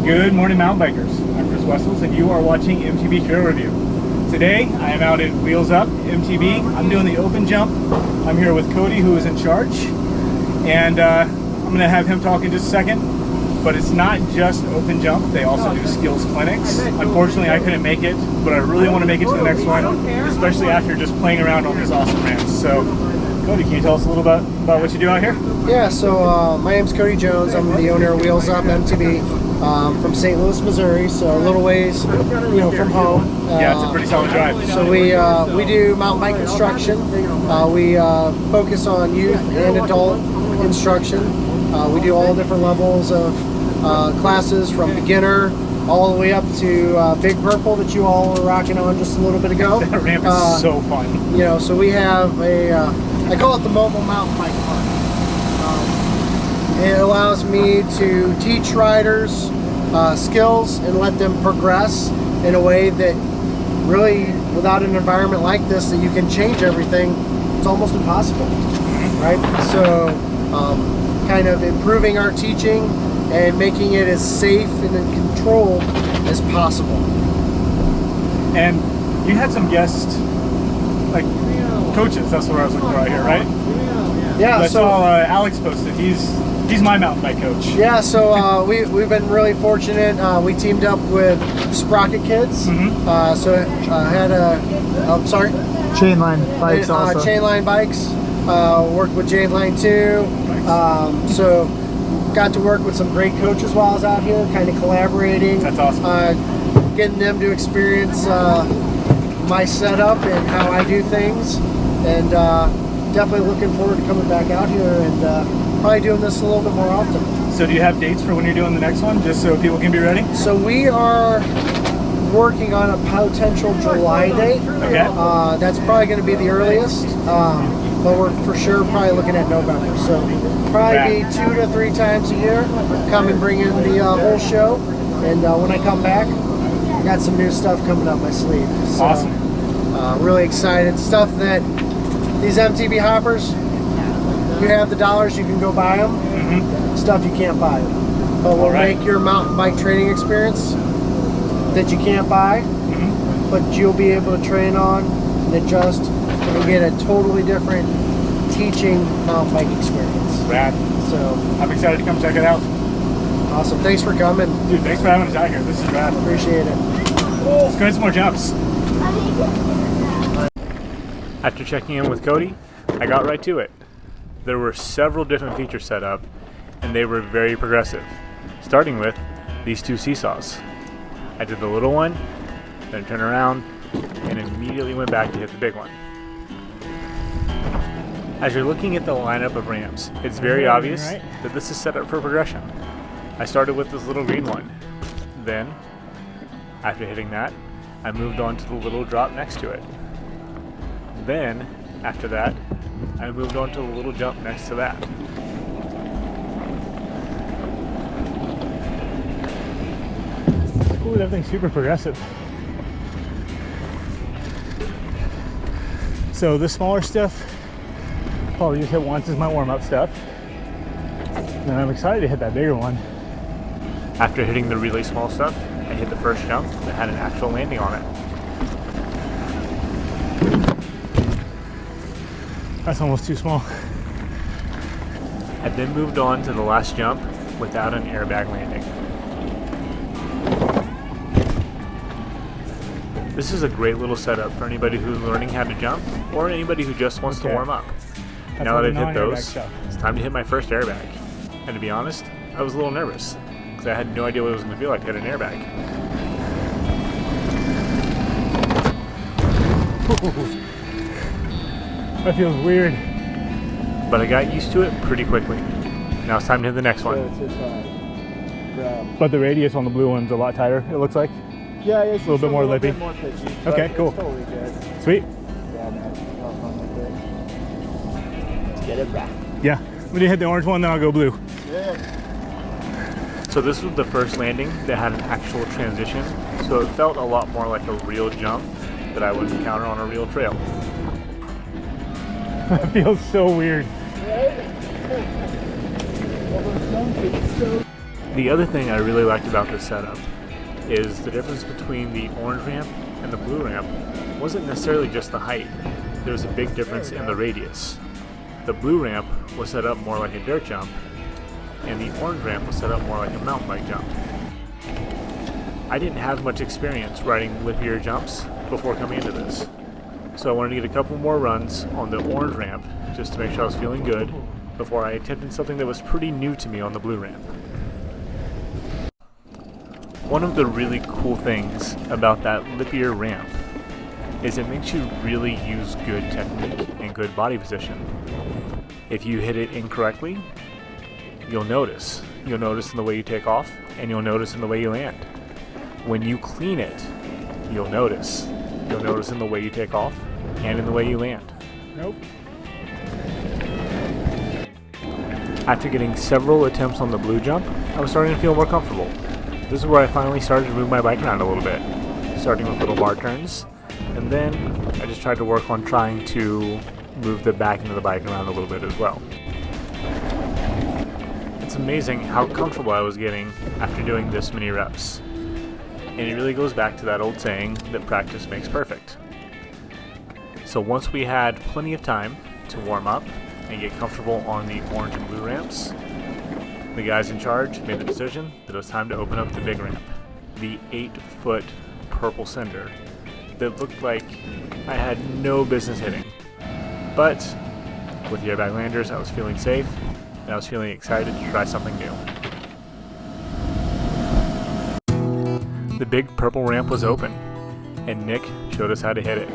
Good morning, mountain bikers. I'm Chris Wessels, and you are watching MTB Trail Review. Today, I am out at Wheels Up MTB. I'm doing the open jump. I'm here with Cody, who is in charge, and I'm going to have him talk in just a second. But it's not just open jump. They also do skills clinics. Unfortunately, I couldn't make it, but I really want to make it to the next one, especially after just playing around on these awesome ramps. So, Cody, can you tell us a little bit about what you do out here? Yeah, so my name's Cody Jones. I'm the owner of Wheels Up MTB from St. Louis, Missouri, so a little ways, from home. Yeah, it's a pretty solid drive. So we do mountain bike instruction. We focus on youth and adult instruction. We do all different levels of classes, from beginner all the way up to Big Purple that you all were rocking on just a little bit ago. That ramp is so fun. So we have I call it the mobile mountain bike park. It allows me to teach riders skills and let them progress in a way that really, without an environment like this that you can change everything, it's almost impossible, right? So kind of improving our teaching and making it as safe and in control as possible. And you had some guests, like coaches, that's what I was looking for out here, right? Yeah, I saw Alex posted. He's my mountain bike coach. Yeah, so we've been really fortunate. We teamed up with Sprocket Kids. Had Chainline bikes also. Chainline bikes. Worked with Chainline too. So got to work with some great coaches while I was out here, kind of collaborating. That's awesome. Getting them to experience my setup and how I do things, and definitely looking forward to coming back out here and probably doing this a little bit more often. So do you have dates for when you're doing the next one, just so people can be ready? So we are working on a potential July date. Okay. That's probably going to be the earliest, but we're for sure probably looking at November. So probably be 2 to 3 times a year. Come and bring in the whole show, and when I come back, got some new stuff coming up my sleeve. So, awesome. Really excited. Stuff that these MTB hoppers, you have the dollars, you can go buy them. Stuff you can't buy. But we'll make your mountain bike training experience that you can't buy, but you'll be able to train on and adjust and get a totally different teaching mountain bike experience. Rad. So I'm excited to come check it out. Awesome. Thanks for coming. Dude, thanks for having us out here. This is rad. Appreciate it. Let's go get some more jumps. After checking in with Cody, I got right to it. There were several different features set up, and they were very progressive, starting with these 2 seesaws. I did the little one, then turned around, and immediately went back to hit the big one. As you're looking at the lineup of ramps, it's very obvious that this is set up for progression. I started with this little green one. Then, after hitting that, I moved on to the little drop next to it. Then, after that, I moved on to the little jump next to that. Ooh, that thing's super progressive. So the smaller stuff, probably just hit once as my warm-up stuff. And I'm excited to hit that bigger one. After hitting the really small stuff, I hit the first jump that had an actual landing on it. That's almost too small. I then moved on to the last jump without an airbag landing. This is a great little setup for anybody who's learning how to jump, or anybody who just wants to warm up. Now that I've hit those, it's time to hit my first airbag. And to be honest, I was a little nervous, because I had no idea what it was going to feel like to hit an airbag. That feels weird. But I got used to it pretty quickly. Now it's time to hit the next one. But the radius on the blue one's a lot tighter, it looks like. Yeah, it's a little bit more lippy. Pitchy, okay, cool. Totally good. Sweet. Yeah, man. Fun with it. Let's get it back. Yeah. When you hit the orange one, then I'll go blue. Yeah. So this was the first landing that had an actual transition, so it felt a lot more like a real jump that I would encounter on a real trail. That feels so weird. The other thing I really liked about this setup is the difference between the orange ramp and the blue ramp wasn't necessarily just the height. There was a big difference in the radius. The blue ramp was set up more like a dirt jump, and the orange ramp was set up more like a mountain bike jump. I didn't have much experience riding lippier jumps before coming into this, so I wanted to get a couple more runs on the orange ramp just to make sure I was feeling good before I attempted something that was pretty new to me on the blue ramp. One of the really cool things about that lippier ramp is it makes you really use good technique and good body position. If you hit it incorrectly, you'll notice. You'll notice in the way you take off, and you'll notice in the way you land. When you clean it, you'll notice. You'll notice in the way you take off and in the way you land. Nope. After getting several attempts on the blue jump, I was starting to feel more comfortable. This is where I finally started to move my bike around a little bit, starting with little bar turns, and then I just tried to work on trying to move the back end of the bike around a little bit as well. It's amazing how comfortable I was getting after doing this many reps. And it really goes back to that old saying that practice makes perfect. So once we had plenty of time to warm up and get comfortable on the orange and blue ramps, the guys in charge made the decision that it was time to open up the big ramp, the 8-foot purple cinder that looked like I had no business hitting. But with the airbag landers, I was feeling safe, and I was feeling excited to try something new. The big purple ramp was open, and Nick showed us how to hit it.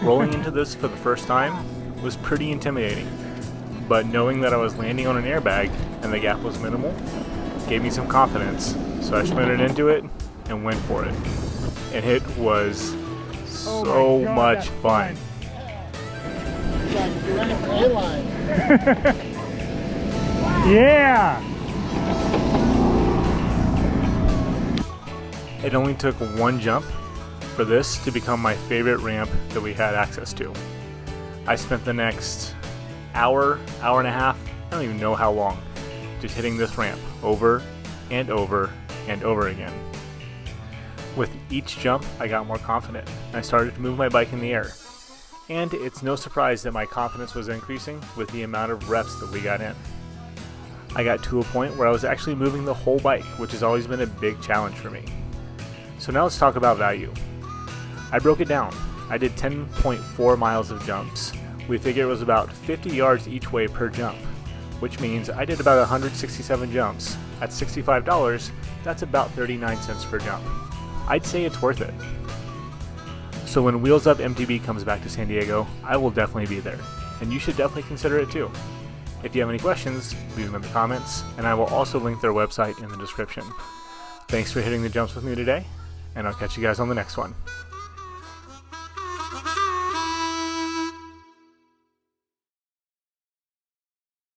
Rolling into this for the first time was pretty intimidating, but knowing that I was landing on an airbag and the gap was minimal gave me some confidence, so I sprinted into it and went for it. And it was so much fun. Yeah! It only took one jump for this to become my favorite ramp that we had access to. I spent the next hour and a half, I don't even know how long, just hitting this ramp over and over and over again. With each jump, I got more confident. I started to move my bike in the air. And it's no surprise that my confidence was increasing with the amount of reps that we got in. I got to a point where I was actually moving the whole bike, which has always been a big challenge for me. So now let's talk about value. I broke it down. I did 10.4 miles of jumps. We figured it was about 50 yards each way per jump, which means I did about 167 jumps. At $65, that's about 39 cents per jump. I'd say it's worth it. So when Wheels Up MTB comes back to San Diego, I will definitely be there, and you should definitely consider it too. If you have any questions, leave them in the comments, and I will also link their website in the description. Thanks for hitting the jumps with me today, and I'll catch you guys on the next one.